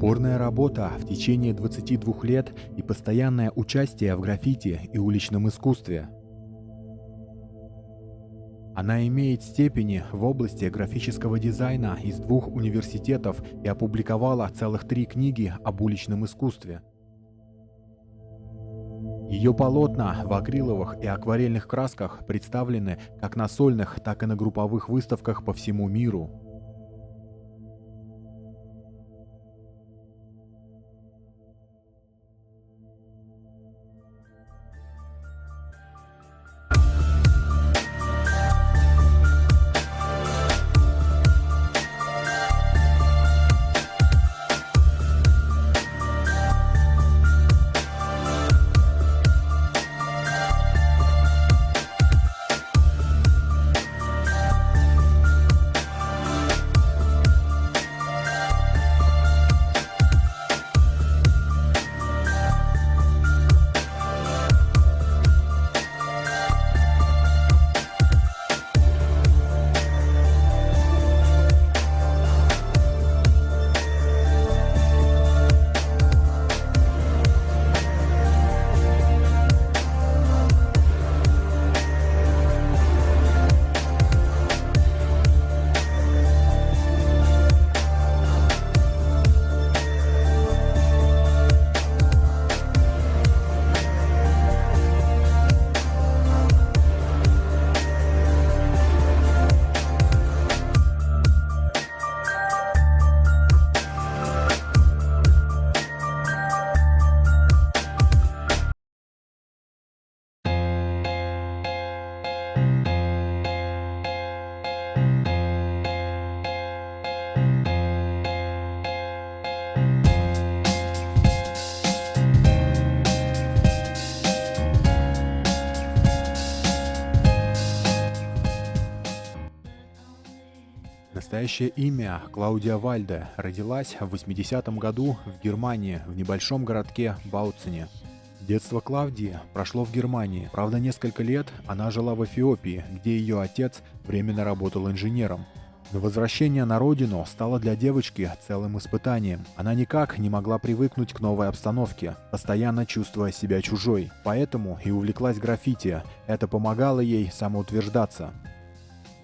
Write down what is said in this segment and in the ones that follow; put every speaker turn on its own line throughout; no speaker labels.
Упорная работа в течение 22 лет и постоянное участие в граффити и уличном искусстве. Она имеет степени в области графического дизайна из 2 университетов и опубликовала целых 3 книги об уличном искусстве. Ее полотна в акриловых и акварельных красках представлены как на сольных, так и на групповых выставках по всему миру. Настоящее имя Клаудия Вальде. Родилась в 80-м году в Германии, в небольшом городке Бауцене. Детство Клаудии прошло в Германии. Правда, несколько лет она жила в Эфиопии, где ее отец временно работал инженером. Но возвращение на родину стало для девочки целым испытанием. Она никак не могла привыкнуть к новой обстановке, постоянно чувствуя себя чужой. Поэтому и увлеклась граффити. Это помогало ей самоутверждаться.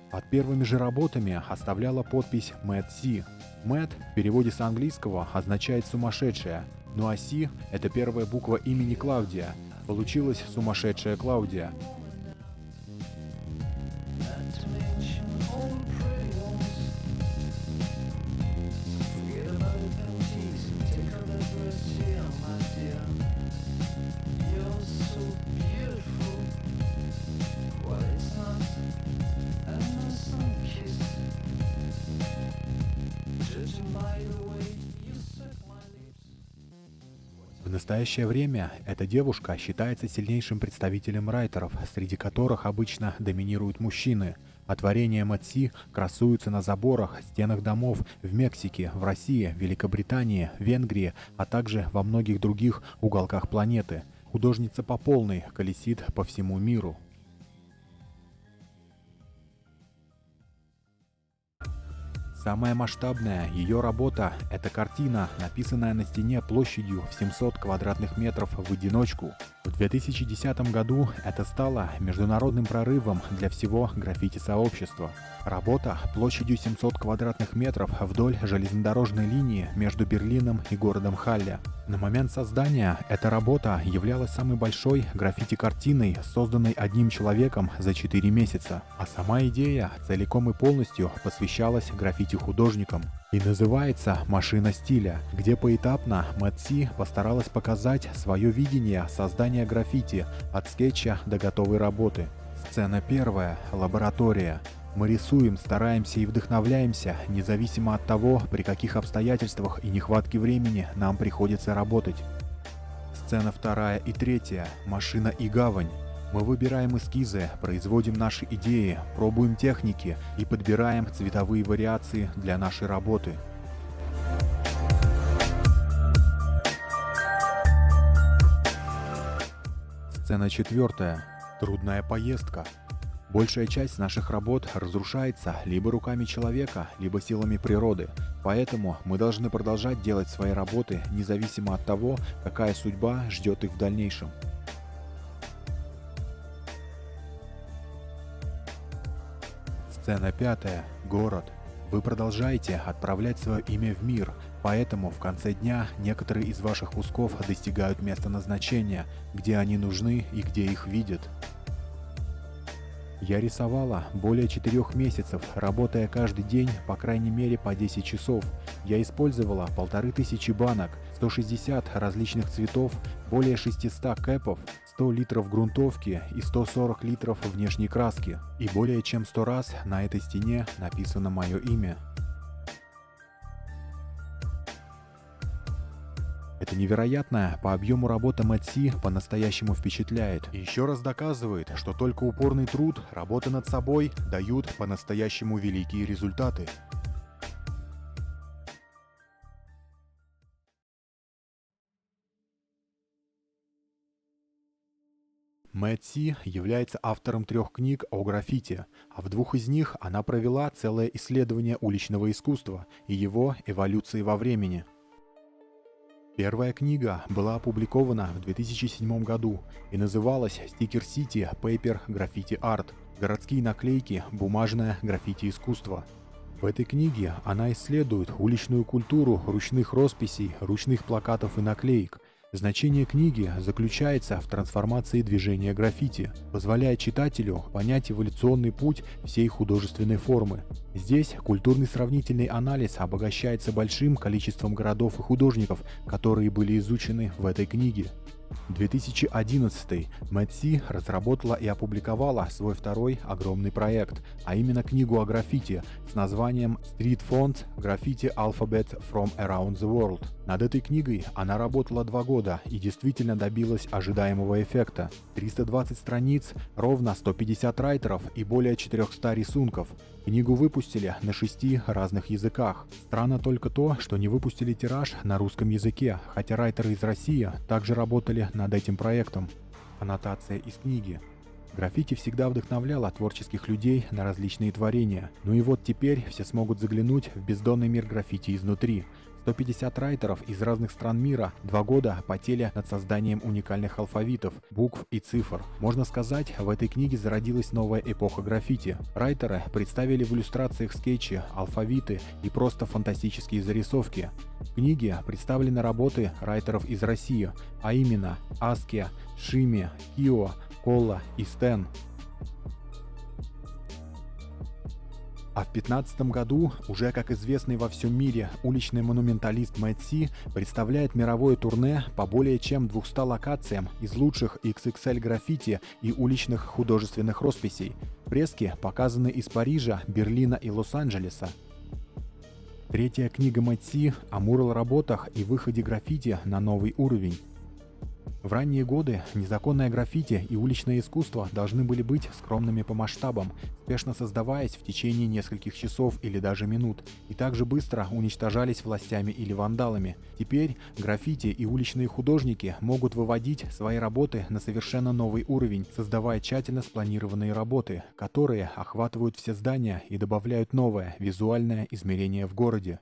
Под первыми же работами оставляла подпись «Мэт Си». «Мэт» в переводе с английского означает «сумасшедшая», ну а «Си» — это первая буква имени Клаудия. Получилась «Сумасшедшая Клаудия». В настоящее время эта девушка считается сильнейшим представителем райтеров, среди которых обычно доминируют мужчины, а творения Мэт Си красуются на заборах, стенах домов в Мексике, в России, Великобритании, Венгрии, а также во многих других уголках планеты. Художница по полной колесит по всему миру. Самая масштабная ее работа – это картина, написанная на стене площадью в 700 квадратных метров в одиночку. В 2010 году это стало международным прорывом для всего граффити-сообщества. Работа площадью 700 квадратных метров вдоль железнодорожной линии между Берлином и городом Халле. На момент создания эта работа являлась самой большой граффити-картиной, созданной одним человеком за 4 месяца. А сама идея целиком и полностью посвящалась граффити-художникам. И называется «Машина стиля», где поэтапно Мэт Си постаралась показать свое видение создания граффити от скетча до готовой работы. Сцена первая. Лаборатория. Мы рисуем, стараемся и вдохновляемся, независимо от того, при каких обстоятельствах и нехватке времени нам приходится работать. Сцена вторая и третья. Машина и гавань. Мы выбираем эскизы, производим наши идеи, пробуем техники и подбираем цветовые вариации для нашей работы. Сцена четвертая. Трудная поездка. Большая часть наших работ разрушается либо руками человека, либо силами природы. Поэтому мы должны продолжать делать свои работы, независимо от того, какая судьба ждет их в дальнейшем. Сцена 5. Город. Вы продолжаете отправлять свое имя в мир, поэтому в конце дня некоторые из ваших кусков достигают места назначения, где они нужны и где их видят. Я рисовала более 4 месяцев, работая каждый день по крайней мере по 10 часов. Я использовала 1500 банок, 160 различных цветов, более 600 кэпов, 100 литров грунтовки и 140 литров внешней краски. И более чем 100 раз на этой стене написано мое имя. Это невероятная по объему работа Мэтт Си по-настоящему впечатляет. И еще раз доказывает, что только упорный труд, работа над собой дают по-настоящему великие результаты. Мэтт Си является автором 3 книг о граффити, а в 2 из них она провела целое исследование уличного искусства и его эволюции во времени. Первая книга была опубликована в 2007 году и называлась «Sticker City Paper Graffiti Art» – «Городские наклейки. Бумажное граффити-искусство». В этой книге она исследует уличную культуру ручных росписей, ручных плакатов и наклеек. Значение книги заключается в трансформации движения граффити, позволяя читателю понять эволюционный путь всей художественной формы. Здесь культурный сравнительный анализ обогащается большим количеством городов и художников, которые были изучены в этой книге. В 2011 Мэтт Си разработала и опубликовала свой второй огромный проект, а именно книгу о граффити с названием Street Fonts Graffiti Alphabet from Around the World. Над этой книгой она работала 2 года и действительно добилась ожидаемого эффекта. 320 страниц, ровно 150 райтеров и более 400 рисунков. Книгу выпустили на 6 разных языках. Странно только то, что не выпустили тираж на русском языке, хотя райтеры из России также работали над этим проектом. Аннотация из книги. Граффити всегда вдохновляло творческих людей на различные творения. Ну и вот теперь все смогут заглянуть в бездонный мир граффити изнутри. 150 райтеров из разных стран мира 2 года потели над созданием уникальных алфавитов, букв и цифр. Можно сказать, в этой книге зародилась новая эпоха граффити. Райтеры представили в иллюстрациях скетчи, алфавиты и просто фантастические зарисовки. В книге представлены работы райтеров из России, а именно Аския, Шими, Кио, Колла и Стэн. А в 2015 году, уже как известный во всем мире уличный монументалист Мэтт Си представляет мировое турне по более чем 200 локациям из лучших XXL граффити и уличных художественных росписей. Фрески показаны из Парижа, Берлина и Лос-Анджелеса. 3-я книга Мэтт Си о мурал-работах и выходе граффити на новый уровень. В ранние годы незаконное граффити и уличное искусство должны были быть скромными по масштабам, спешно создаваясь в течение нескольких часов или даже минут, и также быстро уничтожались властями или вандалами. Теперь граффити и уличные художники могут выводить свои работы на совершенно новый уровень, создавая тщательно спланированные работы, которые охватывают все здания и добавляют новое визуальное измерение в городе.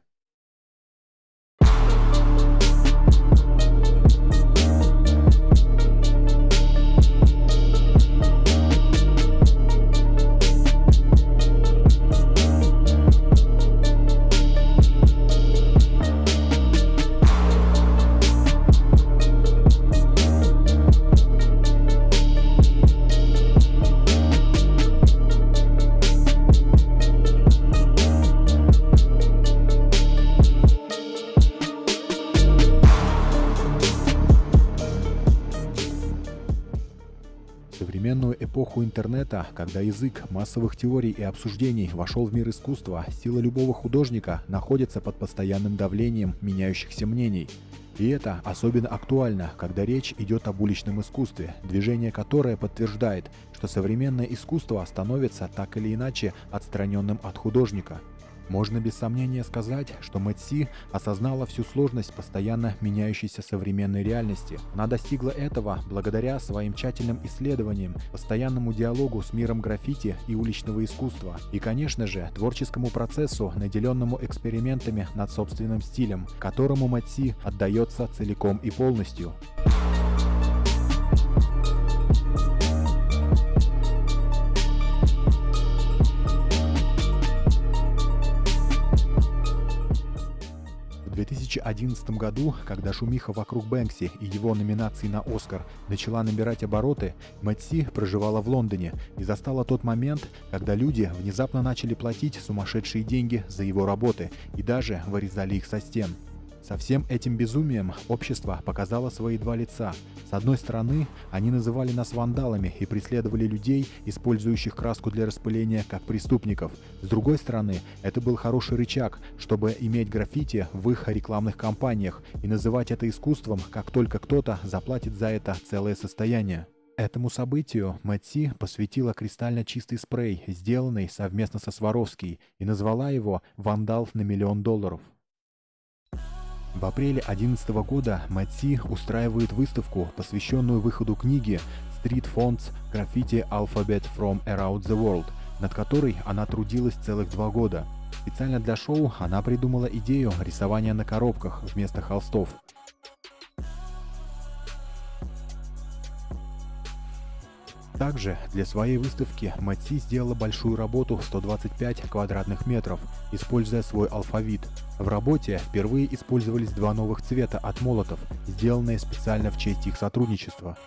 В современную эпоху интернета, когда язык массовых теорий и обсуждений вошел в мир искусства, сила любого художника находится под постоянным давлением меняющихся мнений. И это особенно актуально, когда речь идет об уличном искусстве, движение которое подтверждает, что современное искусство становится так или иначе отстраненным от художника. Можно без сомнения сказать, что Мэтси осознала всю сложность постоянно меняющейся современной реальности. Она достигла этого благодаря своим тщательным исследованиям, постоянному диалогу с миром граффити и уличного искусства, и, конечно же, творческому процессу, наделенному экспериментами над собственным стилем, которому Мэтси отдается целиком и полностью. В 2011 году, когда шумиха вокруг Бэнкси и его номинации на «Оскар» начала набирать обороты, Мэтси проживала в Лондоне и застала тот момент, когда люди внезапно начали платить сумасшедшие деньги за его работы и даже вырезали их со стен. Со всем этим безумием общество показало свои два лица. С одной стороны, они называли нас вандалами и преследовали людей, использующих краску для распыления, как преступников. С другой стороны, это был хороший рычаг, чтобы иметь граффити в их рекламных кампаниях и называть это искусством, как только кто-то заплатит за это целое состояние. Этому событию Мэтси посвятила кристально чистый спрей, сделанный совместно со Сваровски, и назвала его «Вандал на $1 миллион». В апреле 2011 года Мэтси устраивает выставку, посвященную выходу книги Street Fonts Graffiti Alphabet from Around the World, над которой она трудилась целых 2 года. Специально для шоу она придумала идею рисования на коробках вместо холстов. Также для своей выставки Мэтси сделала большую работу в 125 квадратных метров, используя свой алфавит. В работе впервые использовались 2 новых цвета от молотов, сделанные специально в честь их сотрудничества.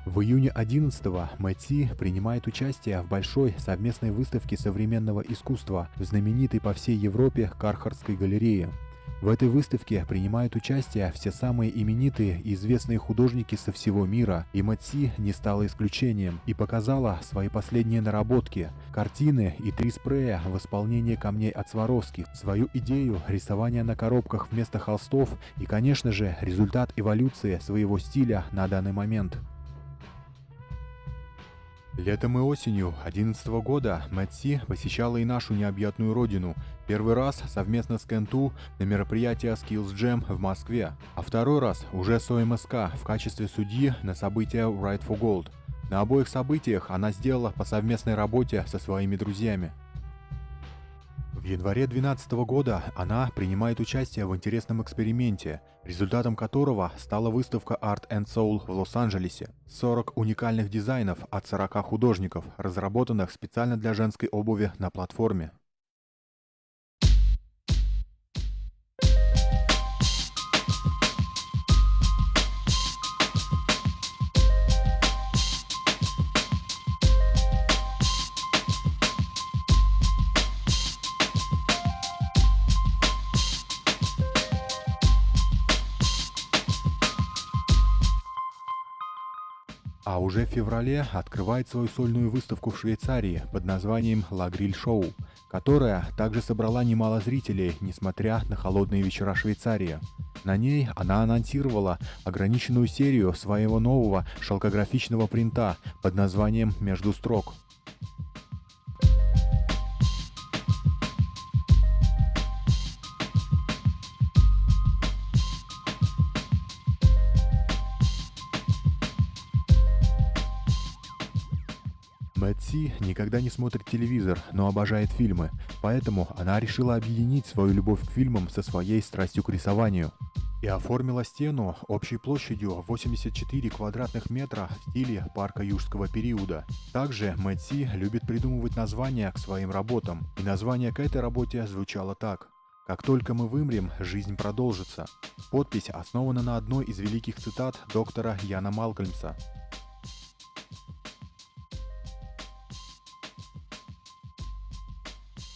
В июне 2011-го Мэтси принимает участие в большой совместной выставке современного искусства в знаменитой по всей Европе Кархартской галерее. В этой выставке принимают участие все самые именитые и известные художники со всего мира, и Мэтси не стала исключением и показала свои последние наработки, картины и 3 спрея в исполнении камней от Сваровски, свою идею рисования на коробках вместо холстов и, конечно же, результат эволюции своего стиля на данный момент. Летом и осенью 2011 года Мэтси посещала и нашу необъятную родину. Первый раз совместно с Кенту на мероприятии Skills Jam в Москве, а второй раз уже с ОМСК в качестве судьи на события Right for Gold. На обоих событиях она сделала по совместной работе со своими друзьями. В январе 2012 года она принимает участие в интересном эксперименте, результатом которого стала выставка Art and Soul в Лос-Анджелесе. 40 уникальных дизайнов от 40 художников, разработанных специально для женской обуви на платформе. А уже в феврале открывает свою сольную выставку в Швейцарии под названием «La Grill Show», которая также собрала немало зрителей, несмотря на холодные вечера Швейцарии. На ней она анонсировала ограниченную серию своего нового шелкографичного принта под названием «Между строк». Мэтси никогда не смотрит телевизор, но обожает фильмы, поэтому она решила объединить свою любовь к фильмам со своей страстью к рисованию. И оформила стену общей площадью 84 квадратных метра в стиле парка юрского периода. Также Мэтси любит придумывать названия к своим работам, и название к этой работе звучало так: Как только мы вымрем, жизнь продолжится. Подпись основана на одной из великих цитат доктора Яна Малкольмса.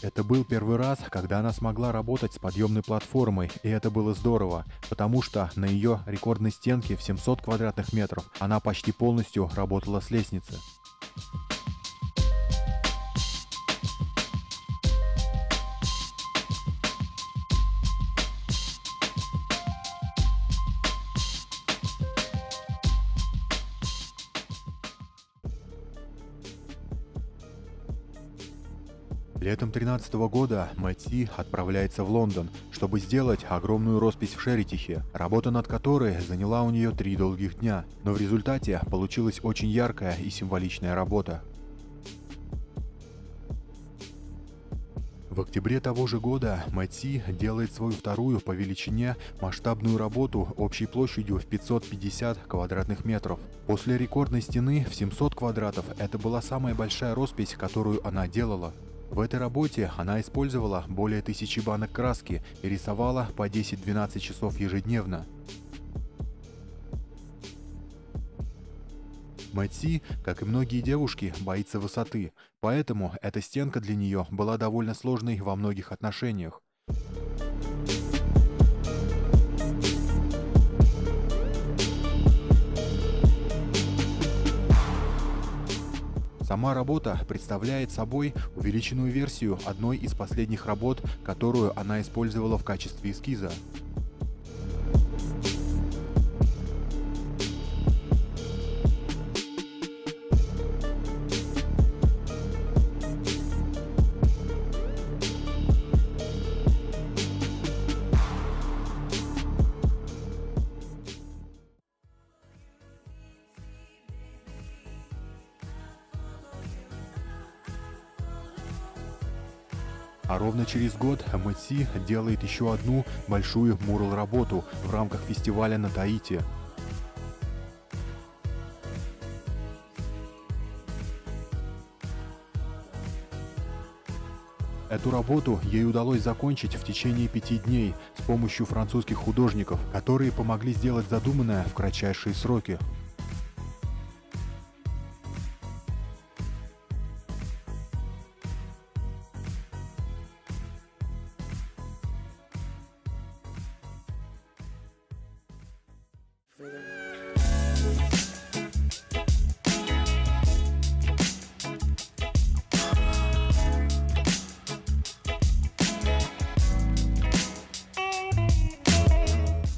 Это был первый раз, когда она смогла работать с подъемной платформой, и это было здорово, потому что на ее рекордной стенке в 700 квадратных метров она почти полностью работала с лестницы. Летом 2013 года Мэтт Си отправляется в Лондон, чтобы сделать огромную роспись в Шеретихе, работа над которой заняла у нее 3 долгих дня, но в результате получилась очень яркая и символичная работа. В октябре того же года Мэтт Си делает свою вторую по величине масштабную работу общей площадью в 550 квадратных метров. После рекордной стены в 700 квадратов это была самая большая роспись, которую она делала. В этой работе она использовала более 1000 банок краски и рисовала по 10-12 часов ежедневно. Мэтт Си, как и многие девушки, боится высоты, поэтому эта стенка для нее была довольно сложной во многих отношениях. Сама работа представляет собой увеличенную версию одной из последних работ, которую она использовала в качестве эскиза. А ровно через год Мэтт Си делает еще одну большую мурал-работу в рамках фестиваля на Таити. Эту работу ей удалось закончить в течение 5 дней с помощью французских художников, которые помогли сделать задуманное в кратчайшие сроки.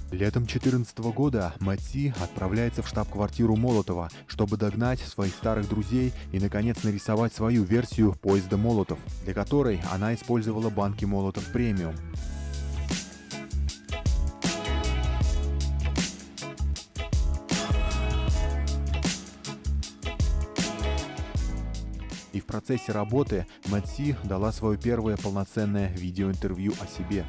Летом 2014 года Мэтт Си отправляется в штаб-квартиру Молотова, чтобы догнать своих старых друзей и, наконец, нарисовать свою версию поезда Молотов, для которой она использовала банки Молотов премиум. И в процессе работы Мэтт Си дала свое первое полноценное видеоинтервью о себе.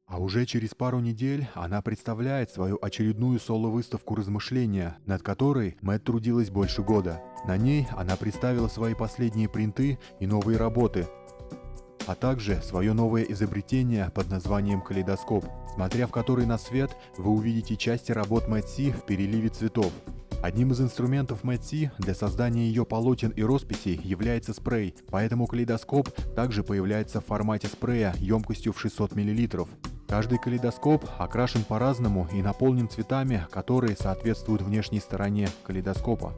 А уже через пару недель она представляет свою очередную соло-выставку размышления, над которой Мэтт трудилась больше года. На ней она представила свои последние принты и новые работы, а также свое новое изобретение под названием калейдоскоп, смотря в который на свет, вы увидите части работ Мэтт Си в переливе цветов. Одним из инструментов Мэтт Си для создания ее полотен и росписей является спрей, поэтому калейдоскоп также появляется в формате спрея емкостью в 600 мл. Каждый калейдоскоп окрашен по-разному и наполнен цветами, которые соответствуют внешней стороне калейдоскопа.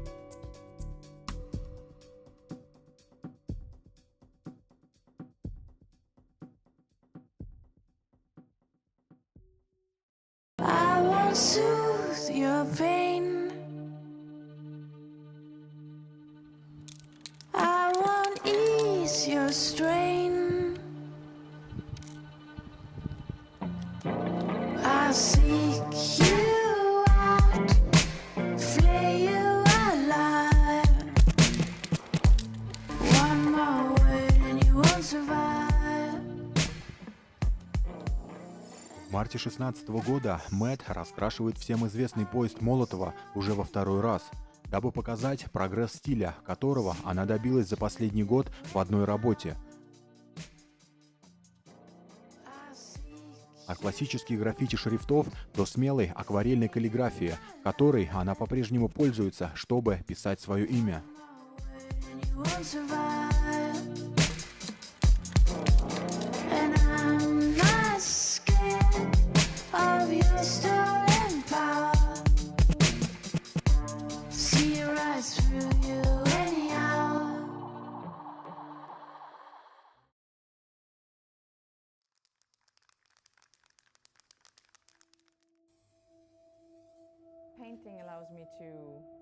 I won't soothe your pain. I won't ease your strain. I seek you out.
марте 2016 года Мэтт раскрашивает всем известный поезд Молотова уже во второй раз, дабы показать прогресс стиля, которого она добилась за последний год в одной работе. От классических граффити шрифтов до смелой акварельной каллиграфии, которой она по-прежнему пользуется, чтобы писать свое имя.
You won't survive. And I'm not scared of your stolen power. See it rise through you anyhow.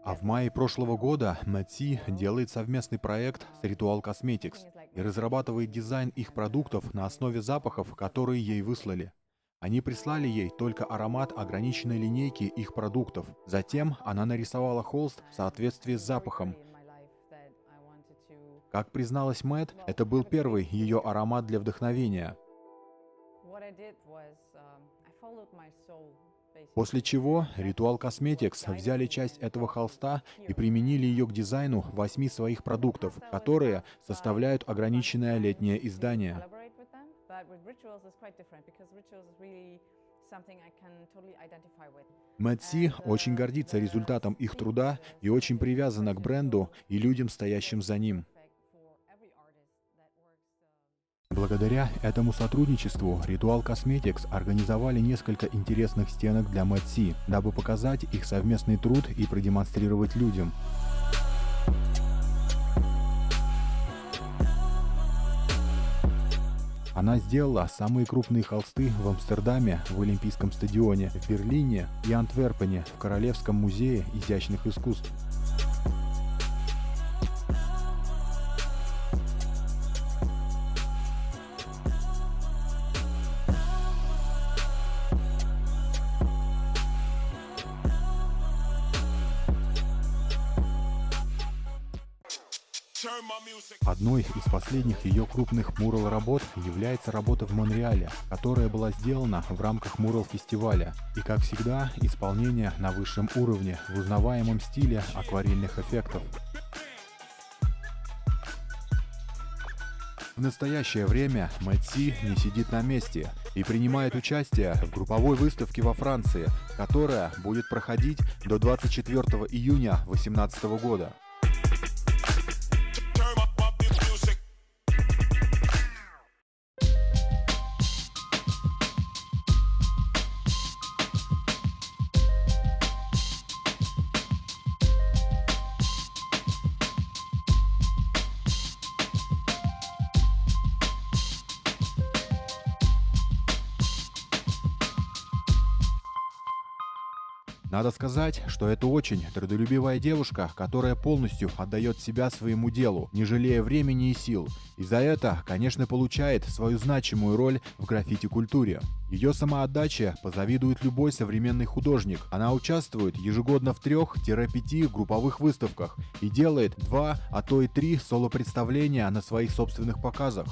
А в мае прошлого года Мэтт Си делает совместный проект с Ritual Cosmetics и разрабатывает дизайн их продуктов на основе запахов, которые ей выслали. Они прислали ей только аромат ограниченной линейки их продуктов. Затем она нарисовала холст в соответствии с запахом. Как призналась Мэтт, это был первый ее аромат для вдохновения. После чего Ritual Cosmetics взяли часть этого холста и применили ее к дизайну 8 своих продуктов, которые составляют ограниченное летнее издание. Мэтт Си очень гордится результатом их труда и очень привязана к бренду и людям, стоящим за ним. Благодаря этому сотрудничеству Ritual Cosmetics организовали несколько интересных стенок для Мэтт Си, дабы показать их совместный труд и продемонстрировать людям. Она сделала самые крупные холсты в Амстердаме, в Олимпийском стадионе, в Берлине и Антверпене, в Королевском музее изящных искусств. Одной из последних ее крупных мурал-работ является работа в Монреале, которая была сделана в рамках мурал-фестиваля. И, как всегда, исполнение на высшем уровне, в узнаваемом стиле акварельных эффектов. В настоящее время Мэтт Си не сидит на месте и принимает участие в групповой выставке во Франции, которая будет проходить до 24 июня 2018 года. Надо сказать, что это очень трудолюбивая девушка, которая полностью отдает себя своему делу, не жалея времени и сил. И за это, конечно, получает свою значимую роль в граффити-культуре. Ее самоотдаче позавидует любой современный художник. Она участвует ежегодно в 3-5 групповых выставках и делает 2, а то и 3 соло-представления на своих собственных показах.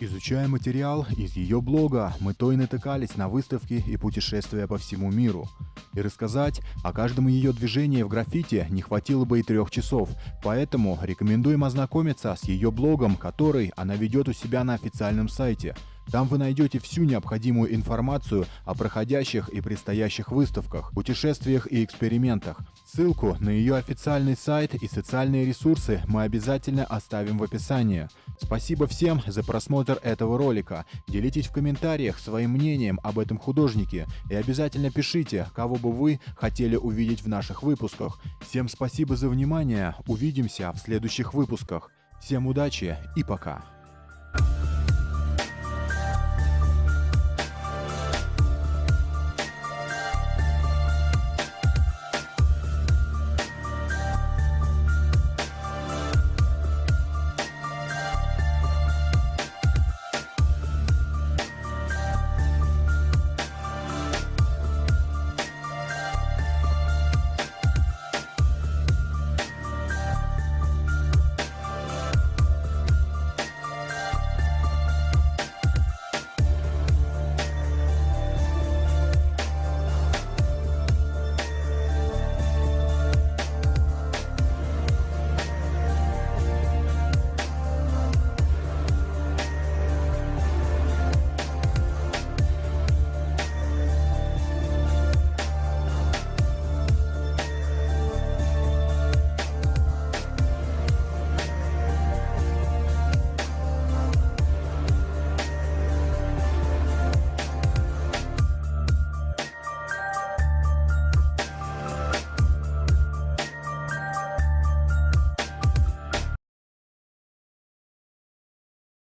Изучая материал из ее блога, мы то и натыкались на выставки и путешествия по всему миру. И рассказать о каждом ее движении в граффити не хватило бы и 3 часов, поэтому рекомендуем ознакомиться с ее блогом, который она ведет у себя на официальном сайте. Там вы найдете всю необходимую информацию о проходящих и предстоящих выставках, путешествиях и экспериментах. Ссылку на ее официальный сайт и социальные ресурсы мы обязательно оставим в описании. Спасибо всем за просмотр этого ролика. Делитесь в комментариях своим мнением об этом художнике и обязательно пишите, кого бы вы хотели увидеть в наших выпусках. Всем спасибо за внимание. Увидимся в следующих выпусках. Всем удачи и пока.